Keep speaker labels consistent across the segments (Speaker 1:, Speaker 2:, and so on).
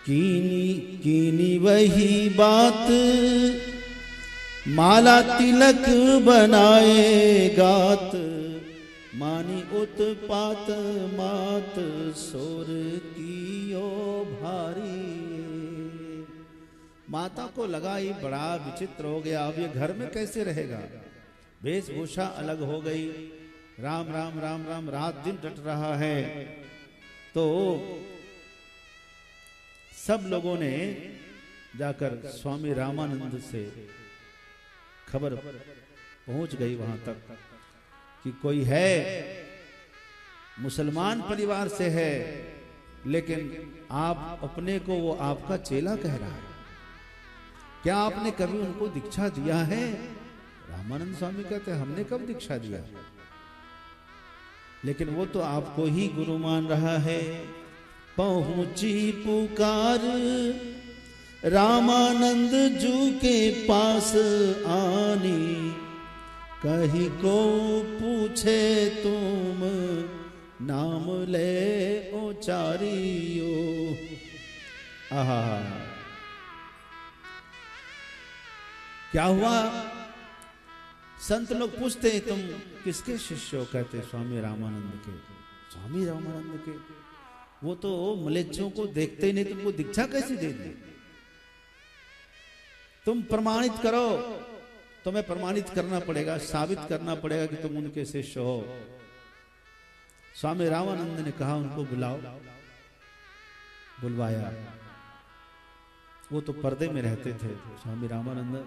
Speaker 1: कीनी कीनी वही बात, माला तिलक बनाए गात, मानी उत्पात मात सोर कियो भारी। माता को लगा ये बड़ा विचित्र हो गया, अब ये घर में कैसे रहेगा। वेशभूषा अलग हो गई, राम राम राम राम रात दिन रट रहा है। तो सब लोगों ने जाकर स्वामी रामानंद से खबर पहुंच गई वहां तक कि कोई है, मुसलमान परिवार से है, लेकिन आप अपने को वो आपका चेला कह रहा है, क्या आपने कभी उनको दीक्षा दिया है। रामानंद स्वामी कहते हमने कब दीक्षा दिया, लेकिन वो तो आपको ही गुरु मान रहा है। पहुंची पुकार रामानंद जू के पास आनी, कहीं को पूछे तुम नाम ले उचारियो। आहा, क्या हुआ। संत लोग पूछते हैं तुम किसके शिष्य हो, कहते स्वामी रामानंद के। स्वामी रामानंद के, वो तो मलेच्छों को देखते ही नहीं, तुमको दीक्षा कैसे दे दी। तुम प्रमाणित करो, तुम्हें प्रमाणित करना पड़ेगा, साबित करना पड़ेगा कि तुम उनके शिष्य हो। स्वामी रामानंद ने कहा उनको बुलाओ। बुलवाया, वो तो पर्दे में रहते थे। स्वामी रामानंद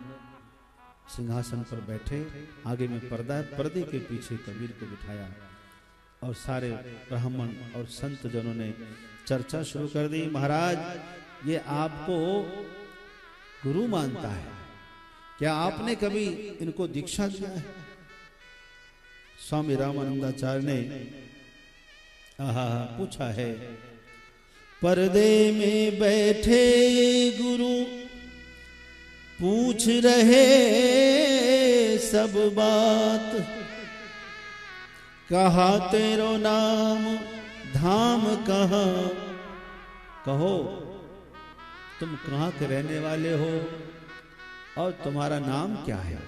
Speaker 1: सिंहासन पर बैठे, आगे में पर्दा है, पर्दे के पीछे कबीर को बिठाया और सारे ब्राह्मण और संत जनों ने चर्चा शुरू कर दी। महाराज, ये आपको गुरु मानता है, क्या आपने कभी इनको दीक्षा दिया है। स्वामी रामानंदाचार्य ने पूछा है। पर्दे में बैठे गुरु पूछ रहे सब बात, कहा तेरो नाम धाम कहाँ, कहो तुम कहाँ के रहने वाले हो और तुम्हारा नाम क्या है।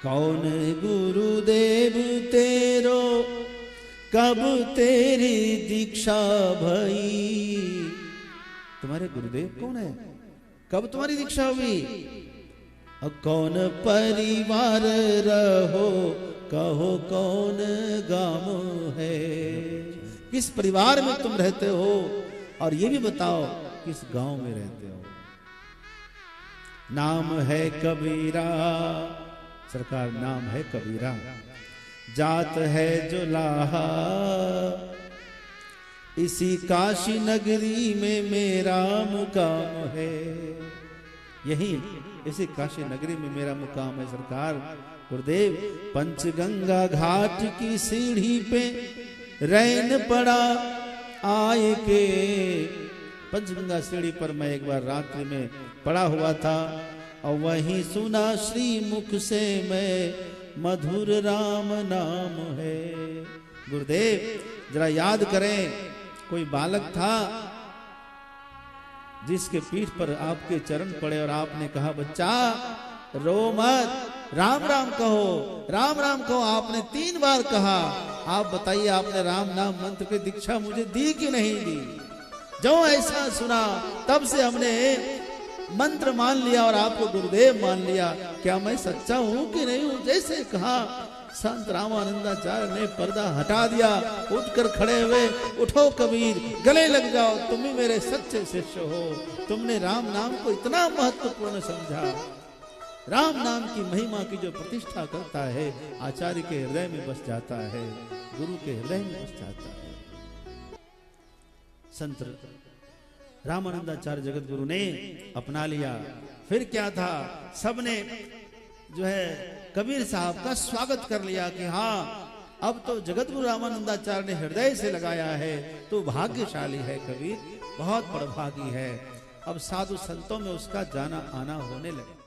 Speaker 1: कौन गुरुदेव तेरो, कब तेरी दीक्षा भई। तुम्हारे गुरुदेव कौन है, कब तुम्हारी दीक्षा हुई। और कौन परिवार रहो, कहो कौन गांव है। किस परिवार में तुम रहते हो, और ये भी बताओ किस गांव में रहते हो। नाम है कबीरा, सरकार नाम है कबीरा। जात है जुलाहा, इसी काशी नगरी में मेरा मुकाम है। यही इसी काशी नगरी में मेरा मुकाम है सरकार। गुरुदेव, पंचगंगा घाट की सीढ़ी पे रैन पड़ा आए के। पंचगंगा सीढ़ी पर मैं एक बार रात्रि में पड़ा हुआ था और वहीं सुना श्री मुख से मैं मधुर राम नाम है। गुरुदेव, जरा याद करें, कोई बालक था जिसके पीठ पर आपके चरण पड़े और आपने कहा बच्चा रो मत, राम राम कहो, राम राम कहो। आपने 3 बार कहा। आप बताइए, आपने राम नाम मंत्र की दीक्षा मुझे दी कि नहीं दी। जो ऐसा सुना तब से हमने मंत्र मान लिया और आपको गुरुदेव मान लिया। क्या मैं सच्चा हूं कि नहीं हूं। जैसे कहा संत रामानंदाचार्य ने पर्दा हटा दिया, उठकर खड़े हुए, उठो कबीर, गले लग जाओ, तुम ही मेरे सच्चे शिष्य हो। तुमने राम नाम को इतना महत्वपूर्ण समझा। राम नाम की महिमा की जो प्रतिष्ठा करता है, आचार्य के हृदय में बस जाता है, गुरु के हृदय में बस जाता है। संत रामानंदाचार्य जगत गुरु ने अपना लिया। फिर क्या था, सबने जो है कबीर साहब का स्वागत कर लिया कि हाँ, अब तो जगत गुरु रामानंदाचार्य ने हृदय से लगाया है, तो भाग्यशाली है कबीर, बहुत बड़भागी है। अब साधु संतों में उसका जाना आना होने लगा।